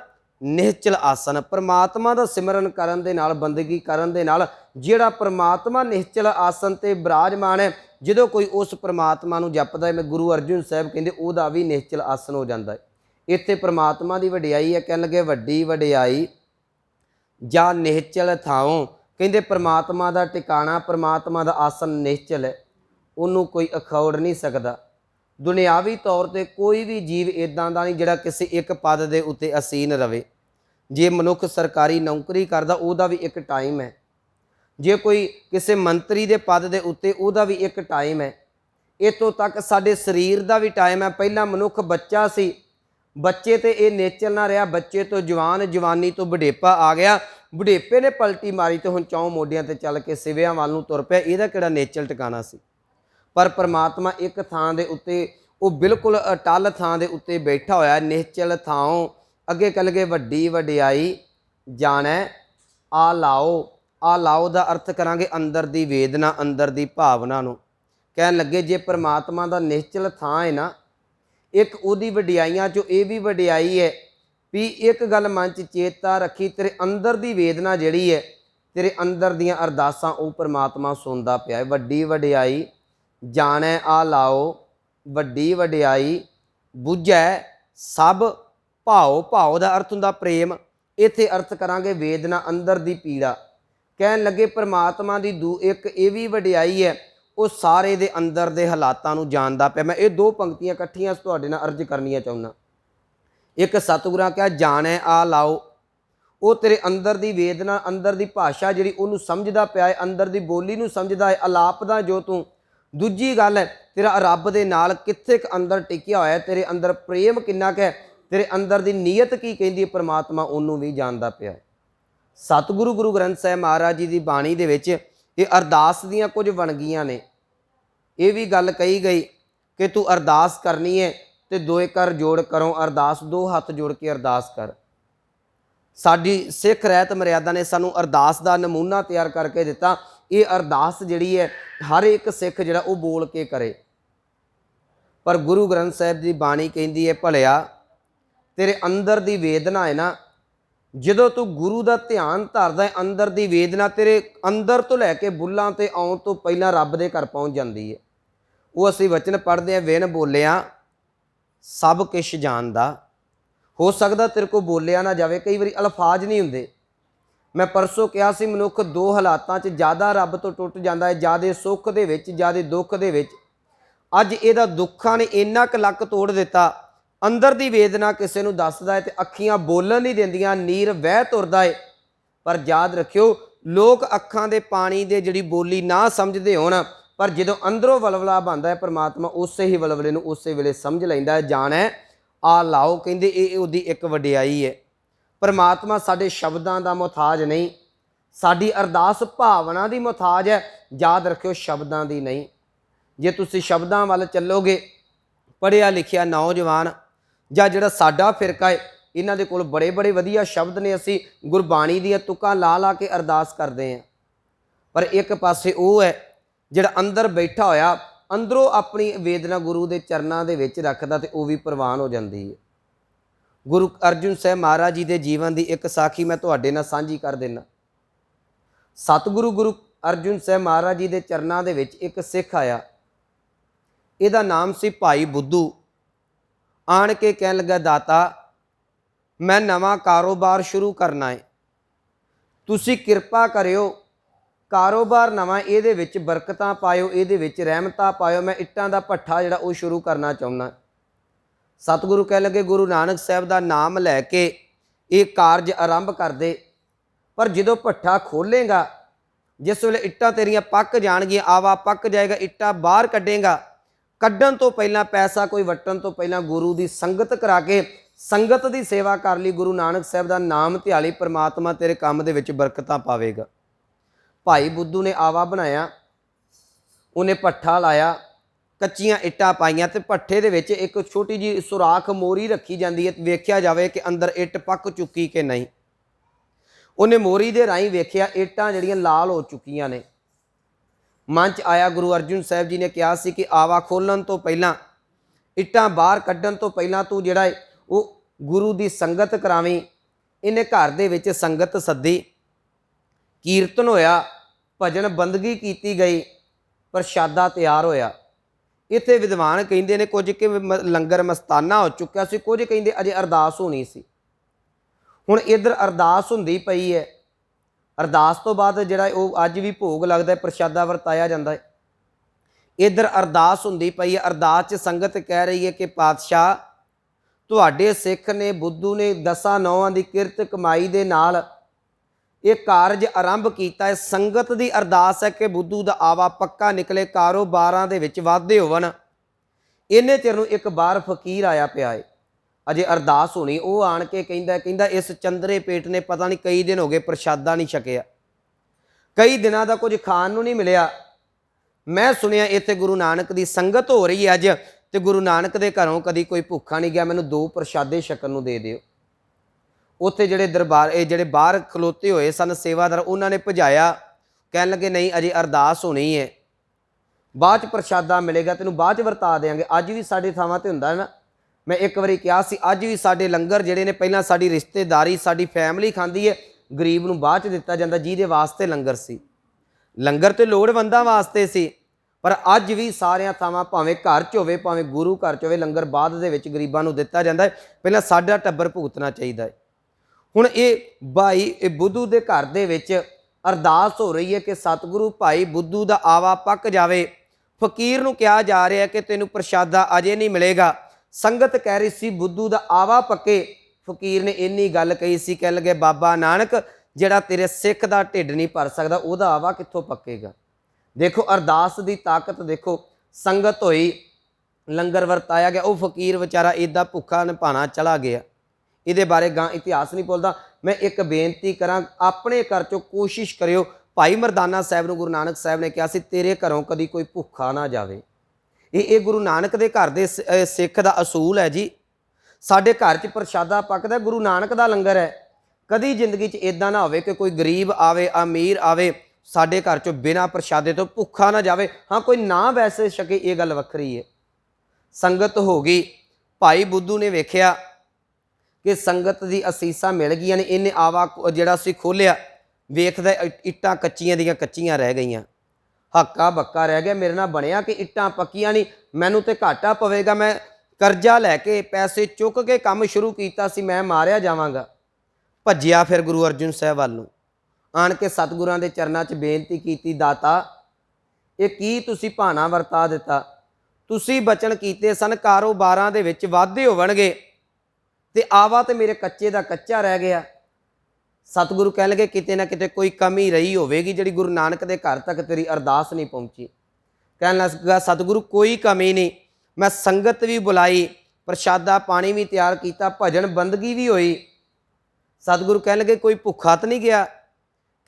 ਨਿਹਚਲ ਆਸਨ। परमात्मा ਦਾ ਸਿਮਰਨ ਕਰਨ ਦੇ ਨਾਲ, ਬੰਦਗੀ ਕਰਨ ਦੇ ਨਾਲ ਜਿਹੜਾ परमात्मा ਨਿਹਚਲ ਆਸਨ ਤੇ ਬਿਰਾਜਮਾਨ ਹੈ, ਜਦੋਂ ਕੋਈ ਉਸ परमात्मा ਨੂੰ ਜਪਦਾ ਹੈ, ਮੈਂ ਗੁਰੂ ਅਰਜਨ ਸਾਹਿਬ ਕਹਿੰਦੇ ਉਹਦਾ ਵੀ ਨਿਹਚਲ ਆਸਨ ਹੋ ਜਾਂਦਾ ਹੈ। ਇੱਥੇ परमात्मा ਦੀ ਵਡਿਆਈ ਹੈ, ਕਹਿਣ ਲੱਗੇ ਵੱਡੀ ਵਡਿਆਈ ਜਾਂ ਨਿਹਚਲ ਥਾਉ। ਕਹਿੰਦੇ परमात्मा ਦਾ ਟਿਕਾਣਾ, परमात्मा ਦਾ ਆਸਨ ਨਿਹਚਲ ਹੈ, ਉਹਨੂੰ ਕੋਈ ਅਖੌੜ ਨਹੀਂ ਸਕਦਾ। ਦੁਨਿਆਵੀ ਤੌਰ ਤੇ ਕੋਈ ਵੀ ਜੀਵ ਇਦਾਂ ਦਾ ਨਹੀਂ ਜਿਹੜਾ ਕਿਸੇ ਇੱਕ ਪਦ ਦੇ ਉੱਤੇ ਅਸੀਨ ਰਵੇ। ਜੇ ਮਨੁੱਖ ਸਰਕਾਰੀ ਨੌਕਰੀ ਕਰਦਾ ਉਹਦਾ ਵੀ ਇੱਕ ਟਾਈਮ ਹੈ, ਜੇ ਕੋਈ ਕਿਸੇ ਮੰਤਰੀ ਦੇ ਪਦ ਦੇ ਉੱਤੇ ਉਹਦਾ ਵੀ ਇੱਕ ਟਾਈਮ ਹੈ। ਇੱਥੋਂ ਤੱਕ ਸਾਡੇ ਸਰੀਰ ਦਾ ਵੀ ਟਾਈਮ ਹੈ। ਪਹਿਲਾਂ ਮਨੁੱਖ ਬੱਚਾ ਸੀ, ਬੱਚੇ ਤੇ ਇਹ ਨੇਚਲ ਨਾ ਰਿਹਾ, ਬੱਚੇ ਤੋਂ ਜਵਾਨ, ਜਵਾਨੀ ਤੋਂ ਬੁਢੇਪਾ ਆ ਗਿਆ, ਬੁਢੇਪੇ ਨੇ ਪਲਟੀ ਮਾਰੀ ਤੇ ਹੁਣ ਚੌਂ ਮੋਢਿਆਂ ਤੇ ਚੱਲ ਕੇ ਸਿਵਿਆਂ ਵੱਲ ਨੂੰ ਤੁਰ ਪਿਆ। ਇਹਦਾ ਕਿਹੜਾ ਨੇਚਲ ਟਿਕਾਣਾ ਸੀ? ਪਰ परमात्मा एक थां दे उत्ते वो बिल्कुल अटल थां दे उत्ते बैठा होया, निहचल थाओ। अगे कल गए वड्डी वडियाई जानै आ लाओ। आ लाओ दा अर्थ करांगे अंदर दी वेदना, अंदर दी भावना नूं। कहन लगे जे परमात्मा दा निहचल थां है ना, एक उहदी वडियाइयां चों ये भी वडियाई है भी एक गल मन च चेता रखी, तेरे अंदर दी वेदना जिहड़ी है, तेरे अंदर दियां अरदासां वो परमात्मा सुनदा पिया है। वड्डी वडियाई जाने आ लाओ, वड्डी वडियाई बुझै सब भाओ। भाओ का अर्थ हुंदा प्रेम, इत्थे अर्थ करांगे वेदना, अंदर दी पीड़ा। कहन लगे परमात्मा दी एक ये भी वडियाई है, वो सारे दे अंदर दे हालातां नूं जानदा पिया। मैं ये दो पंक्तियां इकट्ठियां तुहाडे नाल अर्ज करनियां चाहुंदा। एक सतगुरां कहा जाने आ लाओ, वो तेरे अंदर दी वेदना, अंदर दी भाषा जिहड़ी उहनूं समझदा पिया है, अंदर दी बोली नूं समझदा है, अलाप दा जो तूं। दूजी गल है तेरा रब दे नाल कित्थे अंदर टिकिया होया, तेरे अंदर प्रेम किन्ना क है, तेरे अंदर दी नीयत की कहंदी है, परमात्मा उन्नूं भी जानदा पिया। सतगुरु गुरु ग्रंथ साहिब महाराज जी की बाणी दे विच ये अरदास दीयां कुछ वणगियां ने। ये भी गल कही गई कि तू अरदास करनी है तो दोए कर जोड़ करो अरदास, दो हथ जोड़ के अरदास कर। साडी सिख रहत मर्यादा ने सानू अरदास का नमूना तैयार करके दिता। ये अरदास जिहड़ी है हर एक सिख जिहड़ा वो बोल के करे। पर गुरु ग्रंथ साहिब की बाणी कहती है भलिया तेरे अंदर की वेदना है ना, जदों तू गुरु का ध्यान धरदा है, अंदर की वेदना तेरे अंदर तो लैके बुल्लां ते आउण तो पहलां रब दे घर पहुँच जाती है। वो असीं वचन पढ़ते हैं, विन बोलिया सब किश जानदा। हो सकदा तेरे को बोलिया ना जाए, कई बारी अल्फाज नहीं हुंदे। मैं परसों कहा सी मनुख दो हालातां च ज़्यादा रब तो टुट जाता है, ज़्यादा सुख दे विच, ज़्यादा दुख दे विच। अज इहदा दुखां ने इन्ना क लक तोड़ दिता, अंदर दी वेदना किसी नूं दसदा है ते अखियां बोलन नहीं दिंदियां, नीर वह तुरदा है। पर याद रखियो लोग अखां दे पानी दे जिहड़ी बोली ना समझदे होण, पर जदों अंदरों वलवला बनदा है परमात्मा उस ही वलवले नूं उस वेले समझ लैंदा है। जाणै आ लाओ कहंदे ये उहदी एक वडियाई है। परमात्मा साडे शब्दां दा मुहताज नहीं, साडी अरदास भावना दी मुहताज है। याद रखियो शब्दां दी नहीं। जे तुसीं शब्दां वल चलोगे, पढ़िया लिखिया नौजवान जां जिहड़ा साडा फिरका है, इन्हां दे कोल बड़े बड़े वधिया शब्द ने, असीं गुरबाणी दीयां तुकां ला ला के अरदास करदे हां। पर एक पासे वो है जिहड़ा अंदर बैठा होया, अंदरों अपनी वेदना गुरु दे चरनां दे विच रखदा ते वो भी प्रवान हो जाती है। गुरु अर्जुन साहिब महाराज जी के जीवन की एक साखी मैं तुहाडे नाल सांझी कर देना। सतगुरु गुरु अर्जुन साहिब महाराज जी के चरनां दे विच एक सिख आया, इहदा नाम सी भाई बुद्धू। आण के कहन लगा दाता मैं नवा कारोबार शुरू करना है, तुसी कृपा करियो कारोबार नवा इहदे विच बरकतां पायो, इहदे विच रहमतां पायो, मैं इट्टां दा भट्ठा जिहड़ा वो शुरू करना चाहुंदा। सतगुरु कह लगे गुरु नानक साहब का नाम लैके ये कारज आरंभ कर दे, पर जदों भट्ठा खोलेगा जिस वेले इट्टां तेरियां पक जाणगियां, आवा पक जाएगा, इट्टां बाहर कड्डेगा, कड्डण तो पहलां पैसा कोई वट्टण तो पहलां गुरु की संगत करा के संगत की सेवा कर ली, गुरु नानक साहब का नाम ध्याली, परमात्मा तेरे काम दे विच बरकतां पावेगा। भाई बुद्धू ने आवा बनाया, उन्हें भट्ठा लाया, कच्चियां इट्टां पाईयां ते भट्ठे दे विच एक छोटी जी सुराख मोरी रखी जाती है, वेख्या जाए कि अंदर इट पक चुकी कि नहीं। उन्हें मोरी दे राही वेख्या इट्टां जिहड़ियां लाल हो चुकियां ने। मन च आया गुरु अर्जुन साहब जी ने कहा सी कि आवा खोलन तो पहलां, इट्टां बाहर कड्ढण तो पहलां तू जिहड़ा है वो गुरु की संगत करावीं, इन्हें घर दे विच संगत सद्दी, कीर्तन होया, भजन बंदगी की गई, प्रशादा तैयार होया। इत्थे विद्वान कहिंदे ने कुछ कि लंगर मस्ताना हो चुका सी, कुछ कहिंदे अजे अरदास होनी सी। हुण इधर अरदास हुंदी पई है, अरदास तो बाद जिहड़ा वो अज भी भोग लगदा है, प्रशादा वरताया जांदा है। इधर अरदास हुंदी पई है, अरदास च संगत कह रही है कि पातशाह तुहाडे सिख ने, बुद्धू ने 10 नौआं दी किरत कमाई दे नाल ये कारज आरंभ किया है। संगत की अरदास है कि बुद्धू का आवा पक्का निकले, कारोबारां दे विच वाधे होवन। इन्ने चिर नूं एक बार फकीर आया पिया है, अजे अरदास होनी, वो आण के कहंदा इस चंदरे पेट ने पता नहीं कई दिन हो गए प्रशादा नहीं छकिया, कई दिनों का कुछ खाण नूं नहीं मिलिया। मैं सुनिया इत्थे गुरु नानक की संगत हो रही है अज, तो गुरु नानक के घरों कभी कोई भुखा नहीं गया, मैनूं 2 प्रशादे छकण नूं दे दिओ। उत्थे जिहड़े दरबार जिहड़े बाहर खलोते हुए सन सेवादार, उन्होंने भजाया, कहन लगे नहीं अजे अरदास होनी है, बाद प्रशादा मिलेगा, तेनों बाद वरता देंगे। अज भी साडे थावां ते हुंदा है ना, मैं एक बारी कहा सी, अज भी साडे लंगर जिहड़े ने पहलां साडी रिश्तेदारी साडी फैमिली खांदी है, गरीब नूं बाद च दित्ता जांदा, जिहदे वास्ते लंगर सी। लंगर तो लोड़वंदां वास्ते सी, पर अज भी सारियां थावां भावें घर च होवे भावें गुरु घर च होवे, लंगर बाद दे विच गरीबां नूं दित्ता जांदा है। पहलां साडा टब्बर भुगतना चाहीदा है। हुण ये भाई बुद्धू के घर दे विच अरदास हो रही है कि सतगुरु भाई बुद्धू का आवा पक जाए। फकीर नूं कहा जा रहा है कि तेनों प्रशादा अजे नहीं मिलेगा। संगत कह रही सी बुद्धू का आवा पके। फकीर ने इन्नी गल कही सी, कह लगे बाबा नानक जिहड़ा तेरे सिख का ढिड नहीं भर सकता, उहदा आवा कित्थों पकेगा। देखो अरदास की ताकत देखो, संगत होई, लंगर वरताया गया, वह फकीर बेचारा इदा भुखा निभाना चला गया। ये बारे गां इतिहास नहीं बोलता। मैं एक बेनती करा, अपने घर चो कोशिश करियो। भाई मरदाना साहब गुरु नानक साहब ने कहा सी, तेरे घरों कभी कोई भुखा ना जाए। ये गुरु नानक के घर के सिख का असूल है जी। साडे घर च प्रशादा पकदा, गुरु नानक का लंगर है। कभी जिंदगी इदा ना हो कि कोई गरीब आवे अमीर आवे साडे घर चो बिना प्रशादे तो भुखा ना जाए। हाँ कोई ना वैसे छके, ये गल वखरी है। संगत हो गई, भाई बुद्धू ने वेख्या कि संगत की असीसा मिल गई ने, इन्हें आवा जिहड़ा सी खोलिया, वेखदा इट्टां कच्चियां दियां कच्चियां रह गईयां, हक्का बक्का रह गया। मेरे नाल बनिया कि इट्टां पक्कियां नहीं, मैनूं ते घाटा पवेगा। मैं करजा लैके पैसे चुक के काम शुरू किया सी, मैं मारिया जावांगा। भज्जिया फिर गुरु अर्जन साहब वाल नूं, आण के सतगुरां दे चरनां 'च बेनती कीती, दाता ये की तुसीं भाना वरता दिता, तुसीं बचन कीते सन कारोबारां दे विच वाधे होवणगे, ते आवा तो मेरे कच्चे का कच्चा रह गया। सतगुरु कह लगे किते ना किते कोई कमी रही होगी जिहड़ी गुरु नानक के घर तक तेरी अरदास नहीं पहुँची। कह लगा सतगुरु कोई कमी नहीं, मैं संगत भी बुलाई, प्रशादा पानी भी तैयार किया, भजन बंदगी भी हुई। सतगुरु कह लगे कोई भुखा तो नहीं गया।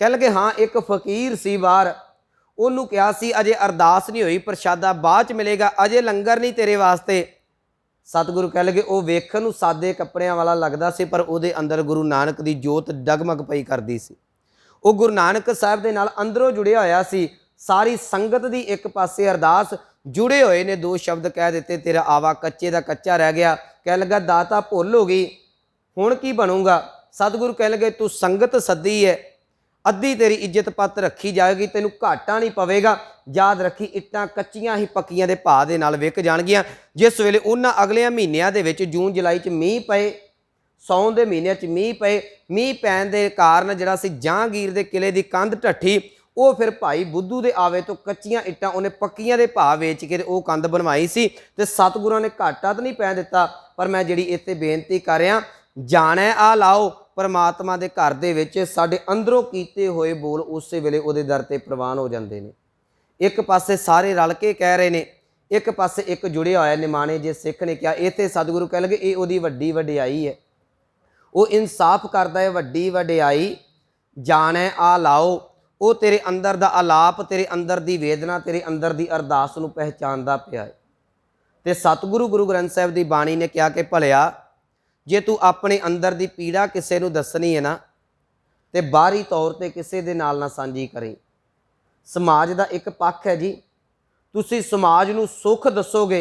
कह लगे हाँ एक फकीर सी बाहर, उन्होंने कहा सी अजे अरदास नहीं हुई, प्रशादा बाद च मिलेगा, अजे लंगर नहीं तेरे वास्ते। सतगुरु कह लगे वो वेखण नूं सादे कपड़ियां वाला लगदा सी, पर उहदे अंदर गुरु नानक की जोत डगमग पई करदी सी। वो गुरु नानक साहब दे नाल अंदरों जुड़िया होया सी। सारी संगत की एक पासे अरदास, जुड़े हुए ने 2 शब्द कह दिते, तेरा आवा कच्चे का कच्चा रह गया। कह लगा दाता भुल हो गई, हुण की बनूंगा। सतगुरु कह लगे तू संगत सदी है, अद्धी तेरी इज्जत पत रखी जाएगी, तेनों घाटा नहीं पवेगा। याद रखी इट्टां कच्चियां ही पक्कियां दे भाव दे नाल विक जाणगियां। जिस वेले उन्हां अगलियां महीनिਆਂ ਦੇ ਵਿੱਚ जून जुलाई च मीह पए, सौन ਦੇ ਮਹੀਨੇ च मीह पए, मीह पैण दे कारण ਜਿਹੜਾ ਸੀ ਜਹਾਂਗੀਰ ਦੇ ਕਿਲੇ ਦੀ ਕੰਧ ਢੱਠੀ। ਉਹ ਫਿਰ ਭਾਈ ਬੁੱਧੂ ਦੇ ਆਵੇ ਤੋਂ ਕੱਚੀਆਂ ਇੱਟਾਂ ਉਹਨੇ ਪੱਕੀਆਂ ਦੇ ਭਾਅ ਵੇਚ ਕੇ ਉਹ ਕੰਧ ਬਣਵਾਈ ਸੀ। ਤੇ ਸਤਿਗੁਰਾਂ ਨੇ ਘਾਟਾ ਤਾਂ ਨਹੀਂ ਪੈ ਦਿੱਤਾ, ਪਰ ਮੈਂ ਜਿਹੜੀ ਇੱਥੇ ਬੇਨਤੀ ਕਰ ਰਿਹਾ, ਜਾਣੈ ਆ ਲਾਓ परमात्मा के घर दे विच साडे अंदरों कीते हुए बोल उस वेले उहदे दर ते प्रवान हो जाते हैं। एक पासे सारे रल के कह रहे हैं, एक पासे एक जुड़िया होया निमाणे जे सिख ने कहा। इत्थे सतगुरु कह लगे ये उहदी वड्डी वडियाई है, वो इंसाफ करता है। वड्डी वडियाई जाणै आ लाओ, वो तेरे अंदर दा आलाप, तेरे अंदर दी वेदना, तेरे अंदर दी अरदास नूं पहचानदा पिया है। ते सतगुरु गुरु ग्रंथ साहिब दी बाणी ने कहा कि भलिया जे तू अपने अंदर की पीड़ा किसी को दसनी है ना, तो बाहरी तौर पर किसी के नाल ना सांझी करें। समाज का एक पक्ष है जी, तुसी समाज नूं सुख दसोगे,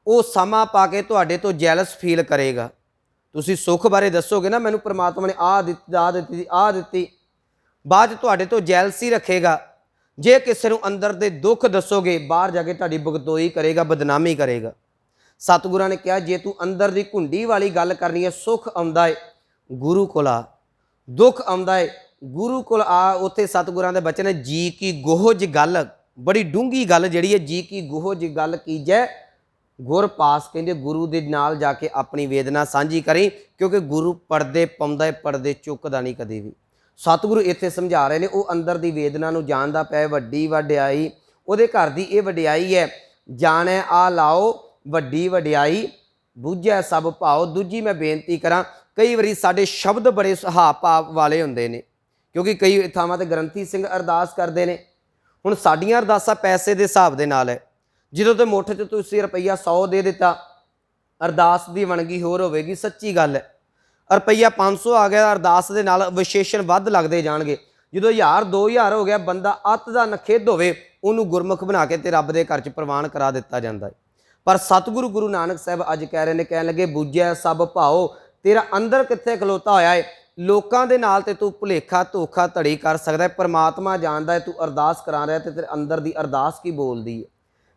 वो समा पा के तुहाडे तो जैलस फील करेगा। ਤੁਸੀਂ ਸੁੱਖ ਬਾਰੇ ਦੱਸੋਗੇ ਨਾ, ਮੈਨੂੰ ਪ੍ਰਮਾਤਮਾ ਨੇ ਆਹ ਦਿੱਤੀ, ਆਹ ਦਿੱਤੀ, ਆਹ ਦਿੱਤੀ, ਬਾਅਦ 'ਚ ਤੁਹਾਡੇ ਤੋਂ ਜੈਲਸੀ ਰੱਖੇਗਾ। ਜੇ ਕਿਸੇ ਨੂੰ ਅੰਦਰ ਦੇ ਦੁੱਖ ਦੱਸੋਗੇ, ਬਾਹਰ ਜਾ ਕੇ ਤੁਹਾਡੀ ਬਗਦੋਈ ਕਰੇਗਾ, ਬਦਨਾਮੀ ਕਰੇਗਾ। ਸਤਿਗੁਰਾਂ ਨੇ ਕਿਹਾ ਜੇ ਤੂੰ ਅੰਦਰ ਦੀ ਘੁੰਡੀ ਵਾਲੀ ਗੱਲ ਕਰਨੀ ਹੈ, ਸੁੱਖ ਆਉਂਦਾ ਹੈ ਗੁਰੂ ਕੋਲ ਆ, ਦੁੱਖ ਆਉਂਦਾ ਹੈ ਗੁਰੂ ਕੋਲ ਆ। ਉੱਥੇ ਸਤਿਗੁਰਾਂ ਦੇ ਬਚਨ ਹੈ, ਜੀ ਕੀ ਗੋਹਜ ਗੱਲ, ਬੜੀ ਡੂੰਘੀ ਗੱਲ ਜਿਹੜੀ ਹੈ, ਜੀ ਕੀ ਗੋਹਜ ਗੱਲ ਕੀਜੈ ਗੁਰ ਪਾਸ। ਕਹਿੰਦੇ ਗੁਰੂ ਦੇ ਨਾਲ ਜਾ ਕੇ ਆਪਣੀ ਵੇਦਨਾ ਸਾਂਝੀ ਕਰੀ, ਕਿਉਂਕਿ ਗੁਰੂ ਪਰਦੇ ਪਾਉਂਦਾ ਹੈ, ਪਰਦੇ ਚੁੱਕਦਾ ਨਹੀਂ ਕਦੇ ਵੀ। ਸਤਿਗੁਰੂ ਇੱਥੇ ਸਮਝਾ ਰਹੇ ਨੇ, ਉਹ ਅੰਦਰ ਦੀ ਵੇਦਨਾ ਨੂੰ ਜਾਣਦਾ ਪਿਆ, ਵੱਡੀ ਵਡਿਆਈ ਉਹਦੇ ਘਰ ਦੀ ਇਹ ਵਡਿਆਈ ਹੈ। ਜਾਣੈ ਆ ਲਾਓ ਵੱਡੀ ਵਡਿਆਈ, ਬੁੱਝੈ ਸਭ ਭਾਓ। ਦੂਜੀ ਮੈਂ ਬੇਨਤੀ ਕਰਾਂ, ਕਈ ਵਾਰੀ ਸਾਡੇ ਸ਼ਬਦ ਬੜੇ ਸੁਭਾਅ ਭਾਵ ਵਾਲੇ ਹੁੰਦੇ ਨੇ, ਕਿਉਂਕਿ ਕਈ ਥਾਵਾਂ ਤੇ ਗ੍ਰੰਥੀ ਸਿੰਘ ਅਰਦਾਸ ਕਰਦੇ ਨੇ। ਹੁਣ ਸਾਡੀਆਂ ਅਰਦਾਸਾਂ ਪੈਸੇ ਦੇ ਹਿਸਾਬ ਦੇ ਨਾਲ ਹੈ। ਜਦੋਂ ਤੇ ਮੁੱਠ 'ਚ ਤੁਸੀਂ ਰੁਪਈਆ 100 ਦੇ ਦਿੱਤਾ, ਅਰਦਾਸ ਦੀ ਵੰਨਗੀ ਹੋਰ ਹੋਵੇਗੀ, ਸੱਚੀ ਗੱਲ ਹੈ। ਰੁਪਈਆ 500 ਆ ਗਿਆ, ਅਰਦਾਸ ਦੇ ਨਾਲ ਵਿਸ਼ੇਸ਼ਣ ਵੱਧ ਲੱਗਦੇ ਜਾਣਗੇ। ਜਦੋਂ 1000 2000 ਹੋ ਗਿਆ, ਬੰਦਾ ਅੱਤ ਦਾ ਨਖੇਧ ਹੋਵੇ, ਉਹਨੂੰ ਗੁਰਮੁਖ ਬਣਾ ਕੇ ਤੇ ਰੱਬ ਦੇ ਘਰ 'ਚ ਪ੍ਰਵਾਨ ਕਰਾ ਦਿੱਤਾ ਜਾਂਦਾ ਹੈ। ਪਰ ਸਤਿਗੁਰੂ ਗੁਰੂ ਨਾਨਕ ਸਾਹਿਬ ਅੱਜ ਕਹਿ ਰਹੇ ਨੇ, ਕਹਿਣ ਲੱਗੇ ਬੁੱਝਿਆ ਸਭ ਭਾਓ। ਤੇਰਾ ਅੰਦਰ ਕਿੱਥੇ ਖਲੋਤਾ ਹੋਇਆ ਹੈ? ਲੋਕਾਂ ਦੇ ਨਾਲ ਤੇ ਤੂੰ ਭੁਲੇਖਾ ਧੋਖਾ ਧੜੀ ਕਰ ਸਕਦਾ ਹੈ, ਪਰਮਾਤਮਾ ਜਾਣਦਾ ਹੈ ਤੂੰ ਅਰਦਾਸ ਕਰਾ ਰਿਹਾ ਤੇ ਤੇਰੇ ਅੰਦਰ ਦੀ ਅਰਦਾਸ ਕੀ ਬੋਲਦੀ ਹੈ,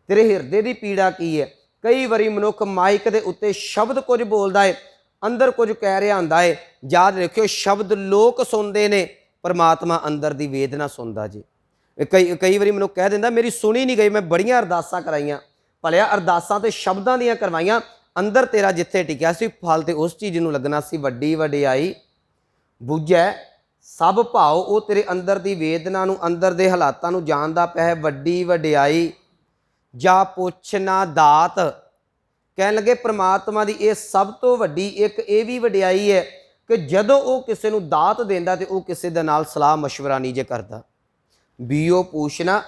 ਤੇਰੇ ਹਿਰਦੇ ਦੀ ਪੀੜਾ ਕੀ ਹੈ। ਕਈ ਵਾਰੀ ਮਨੁੱਖ ਮਾਈਕ ਦੇ ਉੱਤੇ ਸ਼ਬਦ ਕੁਝ ਬੋਲਦਾ ਹੈ, ਅੰਦਰ ਕੁਝ ਕਹਿ ਰਿਹਾ ਹੁੰਦਾ ਹੈ। ਯਾਦ ਰੱਖਿਓ, ਸ਼ਬਦ ਲੋਕ ਸੁਣਦੇ ਨੇ, ਪਰਮਾਤਮਾ ਅੰਦਰ ਦੀ ਵੇਦਨਾ ਸੁਣਦਾ ਜੀ। ਕਈ ਵਾਰੀ ਮਨੁੱਖ ਕਹਿ ਦਿੰਦਾ ਮੇਰੀ ਸੁਣੀ ਨਹੀਂ ਗਈ, ਮੈਂ ਬੜੀਆਂ ਅਰਦਾਸਾਂ ਕਰਾਈਆਂ। ਭਲਿਆ ਅਰਦਾਸਾਂ ਤੇ ਸ਼ਬਦਾਂ ਦੀਆਂ ਕਰਵਾਈਆਂ, ਅੰਦਰ ਤੇਰਾ ਜਿੱਥੇ ਟਿਕਿਆ ਸੀ ਫਲ ਤੇ ਉਸ ਚੀਜ਼ ਨੂੰ ਲੱਗਣਾ ਸੀ। ਵੱਡੀ ਵਡਿਆਈ ਬੁੱਝੈ ਸਭ ਭਾਓ, ਉਹ ਤੇਰੇ ਅੰਦਰ ਦੀ ਵੇਦਨਾ ਨੂੰ, ਅੰਦਰ ਦੇ ਹਾਲਾਤਾਂ ਨੂੰ ਜਾਣਦਾ ਪਿਆ ਹੈ। ਵੱਡੀ ਵਡਿਆਈ ਜਾ ਪੁੱਛ ਨਾ ਦਾਤ। ਕਹਿਣ ਲੱਗੇ ਪ੍ਰਮਾਤਮਾ ਦੀ ਇਹ ਸਭ ਤੋਂ ਵੱਡੀ ਇੱਕ ਇਹ ਵੀ ਵਡਿਆਈ ਹੈ ਕਿ ਜਦੋਂ ਉਹ ਕਿਸੇ ਨੂੰ ਦਾਤ ਦਿੰਦਾ ਤੇ ਉਹ ਕਿਸੇ ਦੇ ਨਾਲ ਸਲਾਹ ਮਸ਼ਵਰਾ ਨਹੀਂ ਜੇ ਕਰਦਾ। ਬੀਓ ਪੂਛਣਾ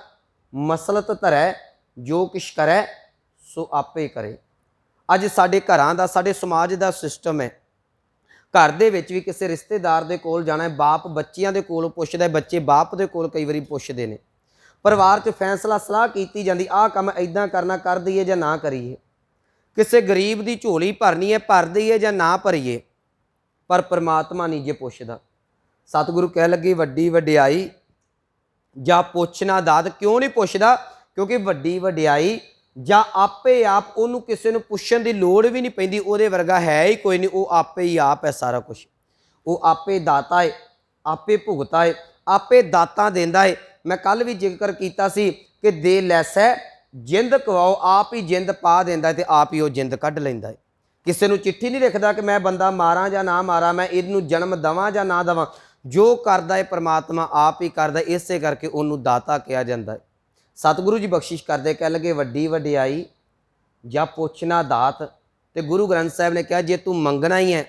ਮਸਲਤ ਧਰੈ, ਜੋ ਕਿਛ ਕਰੈ ਸੋ ਆਪੇ ਕਰੇ। ਅੱਜ ਸਾਡੇ ਘਰਾਂ ਦਾ, ਸਾਡੇ ਸਮਾਜ ਦਾ ਸਿਸਟਮ ਹੈ, ਘਰ ਦੇ ਵਿੱਚ ਵੀ ਕਿਸੇ ਰਿਸ਼ਤੇਦਾਰ ਦੇ ਕੋਲ ਜਾਣਾ ਹੈ, ਬਾਪ ਬੱਚਿਆਂ ਦੇ ਕੋਲ ਪੁੱਛਦਾ, ਬੱਚੇ ਬਾਪ ਦੇ ਕੋਲ ਕਈ ਵਾਰੀ ਪੁੱਛਦੇ ਨੇ। ਪਰਿਵਾਰ 'ਚ ਫੈਸਲਾ ਸਲਾਹ ਕੀਤੀ ਜਾਂਦੀ, ਆਹ ਕੰਮ ਇੱਦਾਂ ਕਰਨਾ, ਕਰ ਦਈਏ ਜਾਂ ਨਾ ਕਰੀਏ। ਕਿਸੇ ਗਰੀਬ ਦੀ ਝੋਲੀ ਭਰਨੀ ਹੈ, ਭਰ ਦਈਏ ਜਾਂ ਨਾ ਭਰੀਏ। ਪਰ ਪਰਮਾਤਮਾ ਨਹੀਂ ਜੇ ਪੁੱਛਦਾ। ਸਤਿਗੁਰੂ ਕਹਿ ਲੱਗੇ ਵੱਡੀ ਵਡਿਆਈ ਜਾਂ ਪੁੱਛਣਾ ਦਾਤ। ਕਿਉਂ ਨਹੀਂ ਪੁੱਛਦਾ? ਕਿਉਂਕਿ ਵੱਡੀ ਵਡਿਆਈ ਜਾਂ ਆਪੇ ਆਪ, ਉਹਨੂੰ ਕਿਸੇ ਨੂੰ ਪੁੱਛਣ ਦੀ ਲੋੜ ਵੀ ਨਹੀਂ ਪੈਂਦੀ, ਉਹਦੇ ਵਰਗਾ ਹੈ ਹੀ ਕੋਈ ਨਹੀਂ, ਉਹ ਆਪੇ ਹੀ ਆਪ ਹੈ ਸਾਰਾ ਕੁਝ। ਉਹ ਆਪੇ ਦਾਤਾ ਹੈ, ਆਪੇ ਭੁਗਤਾ ਹੈ, ਆਪੇ ਦਾਤਾਂ ਦਿੰਦਾ ਹੈ। ਮੈਂ ਕੱਲ ਵੀ ਜ਼ਿਕਰ ਕੀਤਾ ਸੀ ਕਿ ਦੇ ਲੈਸੈ ਜਿੰਦ ਕਵਾਓ, ਆਪ ਹੀ ਜਿੰਦ ਪਾ ਦਿੰਦਾ ਤੇ ਆਪ ਹੀ ਉਹ ਜਿੰਦ ਕੱਢ ਲੈਂਦਾ ਹੈ। ਕਿਸੇ ਨੂੰ ਚਿੱਠੀ ਨਹੀਂ ਲਿਖਦਾ ਕਿ ਮੈਂ ਬੰਦਾ ਮਾਰਾਂ ਜਾਂ ਨਾ ਮਾਰਾਂ, ਮੈਂ ਇਹਨੂੰ ਜਨਮ ਦੇਵਾਂ ਜਾਂ ਨਾ ਦੇਵਾਂ। ਜੋ ਕਰਦਾ ਹੈ ਪਰਮਾਤਮਾ ਆਪ ਹੀ ਕਰਦਾ, ਇਸੇ ਕਰਕੇ ਉਹਨੂੰ ਦਾਤਾ ਕਿਹਾ ਜਾਂਦਾ ਹੈ। ਸਤਿਗੁਰੂ ਜੀ ਬਖਸ਼ਿਸ਼ ਕਰਦੇ, ਕਹਿ ਲਗੇ ਵੱਡੀ ਵਡਿਆਈ ਜਾਂ ਪੁੱਛਣਾ ਦਾਤ। ਤੇ ਗੁਰੂ ਗ੍ਰੰਥ ਸਾਹਿਬ ਨੇ ਕਿਹਾ ਜੇ ਤੂੰ ਮੰਗਣਾ ਹੀ ਹੈ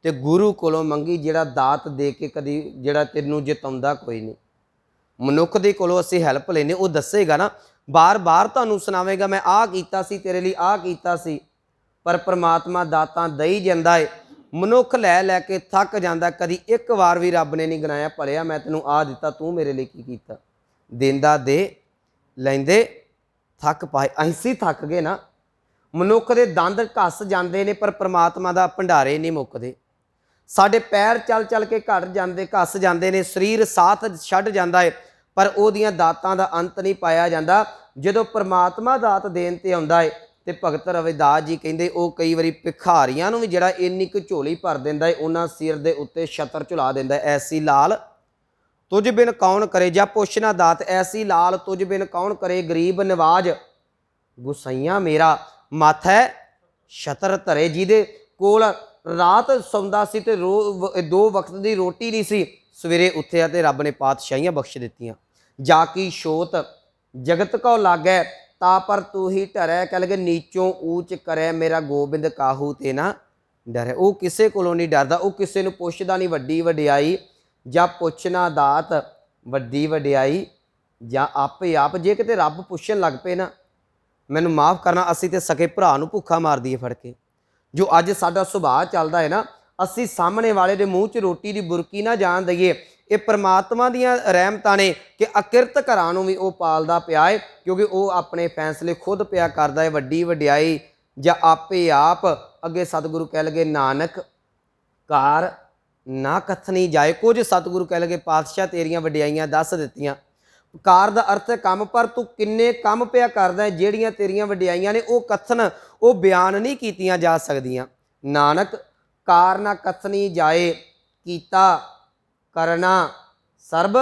ਤੇ ਗੁਰੂ ਕੋਲੋਂ ਮੰਗੀ, ਜਿਹੜਾ ਦਾਤ ਦੇ ਕੇ ਕਦੀ ਜਿਹੜਾ ਤੈਨੂੰ ਜਿਤਾਉਂਦਾ ਕੋਈ ਨਹੀਂ। ਮਨੁੱਖ ਦੇ ਕੋਲੋਂ ਅਸੀਂ ਹੈਲਪ ਲੈਨੇ, ਉਹ ਦੱਸੇਗਾ ਨਾ, ਬਾਰ-ਬਾਰ ਤੁਹਾਨੂੰ ਸੁਣਾਵੇਗਾ ਮੈਂ ਆਹ ਕੀਤਾ ਸੀ ਤੇਰੇ ਲਈ, ਆਹ ਕੀਤਾ ਸੀ। ਪਰ ਪਰਮਾਤਮਾ ਦਾਤਾਂ ਦਈ ਜਾਂਦਾ ਹੈ। ਮਨੁੱਖ ਲੈ ਲੈ ਕੇ ਥੱਕ ਜਾਂਦਾ, ਕਦੀ ਇੱਕ ਵਾਰ ਵੀ ਰੱਬ ਨੇ ਨਹੀਂ ਗਿਣਾਇਆ ਭਲਿਆ ਮੈਂ ਤੈਨੂੰ ਆਹ ਦਿੱਤਾ, ਤੂੰ ਮੇਰੇ ਲਈ ਕੀ ਕੀਤਾ। ਦਿੰਦਾ ਦੇ, ਲੈਂਦੇ ਥੱਕ ਪਾਏ। ਅਸੀਂ ਥੱਕ ਗਏ ਨਾ। ਮਨੁੱਖ ਦੇ ਦੰਦ ਘਸ ਜਾਂਦੇ ਨੇ ਪਰ ਪਰਮਾਤਮਾ ਦਾ ਭੰਡਾਰੇ ਨਹੀਂ ਮੁੱਕਦੇ। ਸਾਡੇ ਪੈਰ ਚੱਲ ਚੱਲ ਕੇ ਘਟ ਜਾਂਦੇ, ਘਸ ਜਾਂਦੇ ਨੇ, ਸਰੀਰ ਸਾਥ ਛੱਡ ਜਾਂਦਾ ਹੈ, ਪਰ ਉਹਦੀਆਂ ਦਾਤਾਂ ਦਾ ਅੰਤ ਨਹੀਂ ਪਾਇਆ ਜਾਂਦਾ। ਜਦੋਂ ਪਰਮਾਤਮਾ ਦਾਤ ਦੇਣ ਤੇ ਆਉਂਦਾ ਹੈ ਤੇ ਭਗਤ ਰਵਿਦਾਸ ਜੀ ਕਹਿੰਦੇ ਉਹ ਕਈ ਵਾਰੀ ਭਿਖਾਰੀਆਂ ਨੂੰ ਵੀ ਜਿਹੜਾ ਇੰਨੀ ਕੁ ਝੋਲੀ ਭਰ ਦਿੰਦਾ ਹੈ, ਉਹਨਾਂ ਸਿਰ ਦੇ ਉੱਤੇ ਛਤਰ ਝੁਲਾ ਦਿੰਦਾ। ਐਸੀ ਲਾਲ ਤੁਝ ਬਿਨ ਕੌਣ ਕਰੇ, ਜਾਂ ਪੁੱਛਣਾ ਦਾਤ ਐਸੀ ਲਾਲ ਤੁਝ ਬਿਨ ਕੌਣ ਕਰੇ। ਗਰੀਬ ਨਿਵਾਜ ਗੁਸਾਈਆਂ ਮੇਰਾ ਮਾਥੈ ਛਤਰ ਧਰੇ। ਜਿਹਦੇ ਕੋਲ ਰਾਤ ਸੌਂਦਾ ਸੀ ਤੇ 2 ਵਕਤ ਦੀ ਰੋਟੀ ਨਹੀਂ ਸੀ, ਸਵੇਰੇ ਉੱਠਿਆ ਤੇ ਰੱਬ ਨੇ ਪਾਤਸ਼ਾਹੀਆਂ ਬਖਸ਼ ਦਿੱਤੀਆਂ। ਜਾ ਕੀ ਛੋਤ ਜਗਤ ਕੋ ਲਾਗੈ, ਤਾ ਪਰ ਤੂੰ ਹੀ ਢਰੈ। ਕਹਿ ਲਗੇ ਨੀਚੋਂ ਊਚ ਕਰੈ, ਮੇਰਾ ਗੋਬਿੰਦ ਕਾਹੂ ਤੇ ਨਾ ਡਰੈ। ਉਹ ਕਿਸੇ ਕੋਲੋਂ ਨਹੀਂ ਡਰਦਾ, ਉਹ ਕਿਸੇ ਨੂੰ ਪੁੱਛਦਾ ਨਹੀਂ। ਵੱਡੀ ਵਡਿਆਈ ਜਾਂ ਪੁੱਛਣਾ ਦਾਤ, ਵੱਡੀ ਵਡਿਆਈ ਜਾਂ ਆਪੇ ਆਪ। ਜੇ ਕਿਤੇ ਰੱਬ ਪੁੱਛਣ ਲੱਗ ਪਏ ਨਾ, ਮੈਨੂੰ ਮਾफ़ ਕਰਨਾ, ਅਸੀਂ ਤੇ ਸਕੇ ਭਰਾ ਨੂੰ ਭੁੱਖਾ ਮਾਰ ਦਈਏ ਫੜ ਕੇ। ਜੋ ਅੱਜ ਸਾਡਾ ਸੁਭਾਅ ਚੱਲਦਾ ਹੈ ਨਾ, ਅਸੀਂ ਸਾਹਮਣੇ ਵਾਲੇ ਦੇ ਮੂੰਹ 'ਚ ਰੋਟੀ ਦੀ ਬੁਰਕੀ ਨਾ ਜਾਣ ਦਈਏ। ਇਹ ਪਰਮਾਤਮਾ ਦੀਆਂ ਰਹਿਮਤਾਂ ਨੇ ਕਿ ਅਕਿਰਤ ਘਰਾਂ ਨੂੰ ਵੀ ਉਹ ਪਾਲਦਾ ਪਿਆ ਹੈ, ਕਿਉਂਕਿ ਉਹ ਆਪਣੇ ਫੈਸਲੇ ਖੁਦ ਪਿਆ ਕਰਦਾ ਹੈ। ਵੱਡੀ ਵਡਿਆਈ ਜਾਂ ਆਪੇ ਆਪ। ਅੱਗੇ ਸਤਿਗੁਰੂ ਕਹਿ ਲਗੇ ਨਾਨਕ ਕਾਰ ਨਾ ਕਥਨੀ ਜਾਏ। ਕੁਝ ਸਤਿਗੁਰੂ ਕਹਿ ਲਗੇ ਪਾਤਸ਼ਾਹ ਤੇਰੀਆਂ ਵਡਿਆਈਆਂ ਦੱਸ ਦਿੱਤੀਆਂ। ਕਾਰ ਦਾ ਅਰਥ ਹੈ ਕੰਮ, ਪਰ ਤੂੰ ਕਿੰਨੇ ਕੰਮ ਪਿਆ ਕਰਦਾ, ਜਿਹੜੀਆਂ ਤੇਰੀਆਂ ਵਡਿਆਈਆਂ ਨੇ ਉਹ ਕਥਨ, ਉਹ ਬਿਆਨ ਨਹੀਂ ਕੀਤੀਆਂ ਜਾ ਸਕਦੀਆਂ। ਨਾਨਕ ਕਾਰ ਨਾ ਕਥਨੀ ਜਾਏ, ਕੀਤਾ ਕਰਨਾ ਸਰਬ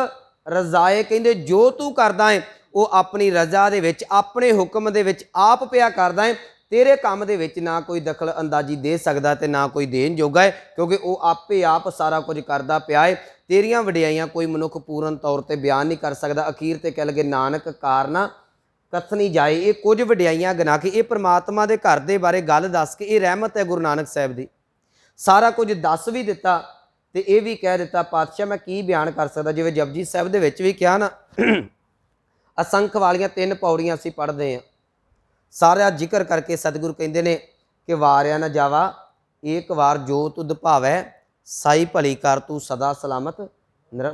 ਰਜ਼ਾਏ। ਕਹਿੰਦੇ ਜੋ ਤੂੰ ਕਰਦਾ ਹੈ ਉਹ ਆਪਣੀ ਰਜ਼ਾ ਦੇ ਵਿੱਚ, ਆਪਣੇ ਹੁਕਮ ਦੇ ਵਿੱਚ ਆਪ ਪਿਆ ਕਰਦਾ ਹੈ। ਤੇਰੇ ਕੰਮ ਦੇ ਵਿੱਚ ਨਾ ਕੋਈ ਦਖਲ ਅੰਦਾਜ਼ੀ ਦੇ ਸਕਦਾ ਤੇ ਨਾ ਕੋਈ ਦੇਣ ਜੋਗਾ ਹੈ, ਕਿਉਂਕਿ ਉਹ ਆਪੇ ਆਪ ਸਾਰਾ ਕੁਝ ਕਰਦਾ ਪਿਆ ਹੈ। ਤੇਰੀਆਂ ਵਡਿਆਈਆਂ ਕੋਈ ਮਨੁੱਖ ਪੂਰਨ ਤੌਰ ਤੇ ਬਿਆਨ ਨਹੀਂ ਕਰ ਸਕਦਾ। ਅਖੀਰ ਤੇ ਕਹਿ ਲਗੇ ਨਾਨਕ ਕਾਰਨਾ ਕਥਨੀ ਜਾਏ। ਇਹ ਕੁਝ ਵਡਿਆਈਆਂ ਗਿਣਾ ਕੇ, ਇਹ ਪ੍ਰਮਾਤਮਾ ਦੇ ਘਰ ਦੇ ਬਾਰੇ ਗੱਲ ਦੱਸ ਕੇ, ਇਹ ਰਹਿਮਤ ਹੈ ਗੁਰੂ ਨਾਨਕ ਸਾਹਿਬ ਦੀ। ਸਾਰਾ ਕੁਝ ਦੱਸ ਵੀ ਦਿੱਤਾ ਤੇ ਇਹ ਵੀ ਕਹਿ ਦਿੱਤਾ ਪਾਤਸ਼ਾਹ ਮੈਂ ਕੀ ਬਿਆਨ ਕਰ ਸਕਦਾ। ਜਿਵੇਂ ਜਪਜੀ ਸਾਹਿਬ ਦੇ ਵਿੱਚ ਵੀ ਕਿਹਾ ਨਾ, ਅਸੰਖ ਵਾਲੀਆਂ 3 ਪੌੜੀਆਂ ਅਸੀਂ ਪੜ੍ਹਦੇ ਹਾਂ, ਸਾਰਾ ਜ਼ਿਕਰ ਕਰਕੇ ਸਤਿਗੁਰੂ ਕਹਿੰਦੇ ਨੇ ਕਿ ਵਾਰਿਆ ਨਾ ਜਾਵਾ, ਏਕ ਵਾਰ ਜੋ ਤੁਧ ਭਾਵੈ, ਸਾਈ ਭਲੀ ਕਰ ਤੂੰ ਸਦਾ ਸਲਾਮਤ।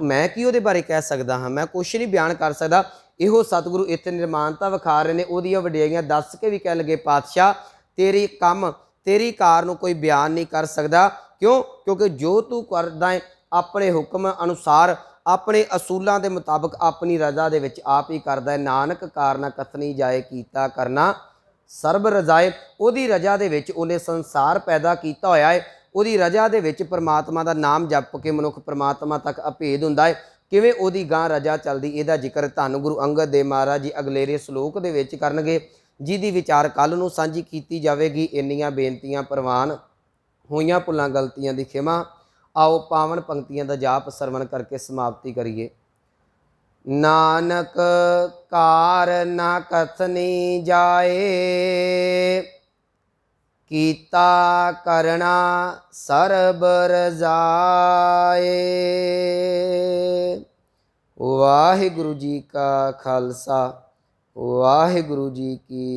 ਮੈਂ ਕੀ ਉਹਦੇ ਬਾਰੇ ਕਹਿ ਸਕਦਾ ਹਾਂ, ਮੈਂ ਕੁਛ ਨਹੀਂ ਬਿਆਨ ਕਰ ਸਕਦਾ। ਇਹੋ ਸਤਿਗੁਰੂ ਇੱਥੇ ਨਿਰਮਾਨਤਾ ਵਿਖਾ ਰਹੇ ਨੇ, ਉਹਦੀਆਂ ਵਡਿਆਈਆਂ ਦੱਸ ਕੇ ਵੀ ਕਹਿ ਲਗੇ ਪਾਤਸ਼ਾਹ ਤੇਰੀ ਕੰਮ, ਤੇਰੀ ਕਾਰ ਨੂੰ ਕੋਈ ਬਿਆਨ ਨਹੀਂ ਕਰ ਸਕਦਾ। ਕਿਉਂ? ਕਿਉਂਕਿ ਜੋ ਤੂੰ ਕਰਦਾ ਹੈ ਆਪਣੇ ਹੁਕਮ ਅਨੁਸਾਰ, ਆਪਣੇ ਅਸੂਲਾਂ ਦੇ ਮੁਤਾਬਕ, ਆਪਣੀ ਰਜ਼ਾ ਦੇ ਵਿੱਚ ਆਪ ਹੀ ਕਰਦਾ ਹੈ। ਨਾਨਕ ਕਾਰਨਾ ਕਥਨੀ ਜਾਏ, ਕੀਤਾ ਕਰਨਾ ਸਰਬ ਰਜ਼ਾਏ। ਉਹਦੀ ਰਜ਼ਾ ਦੇ ਵਿੱਚ ਉਹਨੇ ਸੰਸਾਰ ਪੈਦਾ ਕੀਤਾ ਹੋਇਆ ਹੈ। ਉਹਦੀ ਰਜ਼ਾ ਦੇ ਵਿੱਚ ਪਰਮਾਤਮਾ ਦਾ ਨਾਮ ਜਪ ਕੇ ਮਨੁੱਖ ਪਰਮਾਤਮਾ ਤੱਕ ਅਭੇਦ ਹੁੰਦਾ ਹੈ। ਕਿਵੇਂ ਉਹਦੀ ਗਾਂ ਰਜ਼ਾ ਚੱਲਦੀ, ਇਹਦਾ ਜ਼ਿਕਰ ਧੰਨ ਗੁਰੂ ਅੰਗਦ ਦੇਵ ਮਹਾਰਾਜ ਜੀ ਅਗਲੇਰੇ ਸ਼ਲੋਕ ਦੇ ਵਿੱਚ ਕਰਨਗੇ, ਜਿਹਦੀ ਵਿਚਾਰ ਕੱਲ੍ਹ ਨੂੰ ਸਾਂਝੀ ਕੀਤੀ ਜਾਵੇਗੀ। ਇੰਨੀਆਂ ਬੇਨਤੀਆਂ ਪ੍ਰਵਾਨ, ਹੋਈਆਂ ਭੁੱਲਾਂ ਗਲਤੀਆਂ ਦੀ ਖਿਮਾ। ਆਓ ਪਾਵਨ ਪੰਕਤੀਆਂ ਦਾ ਜਾਪ ਸਰਵਣ ਕਰਕੇ ਸਮਾਪਤੀ ਕਰੀਏ। ਨਾਨਕ ਕਾਰ ਨਾ ਕਥਨੀ ਜਾਏ, ਕੀਤਾ ਕਰਨਾ ਸਰਬ ਰਜ਼ਾਏ। ਵਾਹਿਗੁਰੂ ਜੀ ਕਾ ਖਾਲਸਾ, ਵਾਹਿਗੁਰੂ ਜੀ ਕੀ